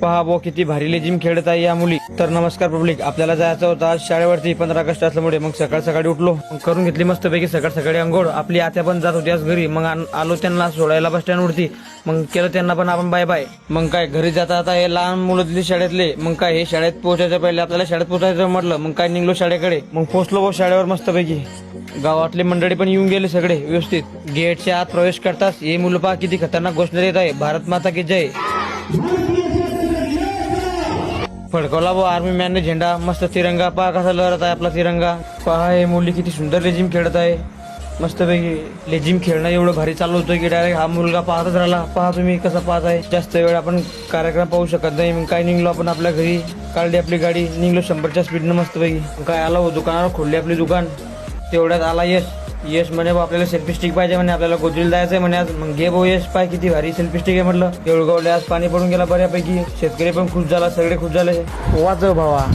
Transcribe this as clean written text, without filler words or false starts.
पहा वो किती भारी लेझिम खेळत आहे या मुली. तर नमस्कार पब्लिक, आपल्याला जायचं होतं आज शाळेवरती 15 ऑगस्ट असल्यामुळे. मग सकाळ सकाळी उठलो, मग करून घेतली मस्तपैकी सकाळ सकाळी अंघोळ. आपली आत्या पण जात होती आज घरी. मग आलो त्यांना सोडायला बस स्टँड वरती. मग केलं त्यांना पण आपण बाय बाय. मग काय घरी जाता आता हे लहान मुलं दिली शाळेतले. मग काय हे शाळेत पोहोचायच्या पहिले आपल्याला शाळेत पोहोचायचं म्हटलं. मग काय निघलो शाळेकडे. मग पोहोचलो शाळेवर मस्तपैकी. गावातले मंडळी पण येऊन गेले सगळे व्यवस्थित. गेटच्या आत प्रवेश करताच हे मुलं पहा किती खतरनाक घोषणा देत आहे, भारत माता की जय. फडकवला वो आर्मी मॅनने झेंडा. मस्त तिरंगा पहा कसा लहरत आहे आपला तिरंगा. पहा हे मुली किती सुंदर लेझिम खेळत आहे. मस्तपैकी लेझिम खेळणं एवढं भारी चालू होतं की डायरेक्ट हा मुलगा पाहतच राहिला. पहा तुम्ही कसा पाहत आहे. जास्त वेळ आपण कार्यक्रम पाहू शकत नाही. मग काय निघलो आपण आपल्या घरी, काढली आपली गाडी, निघलो 100च्या स्पीडनं मस्तपैकी. काय आलो दुकानावर, खोलली आपली दुकान. तेवढ्यात आला यश म्हणे आपल्याला सेल्फी स्टिक पाहिजे म्हणे, आपल्याला गोदरीला जायचंय म्हणे आज. मग घे भाऊ यश, पाय किती भारी सेल्फी स्टिक आहे म्हटलं. देऊळगावले आज पाणी पडून गेला बऱ्यापैकी. शेतकरी पण खुश झाला, सगळे खुश झाले. वाचव भावा.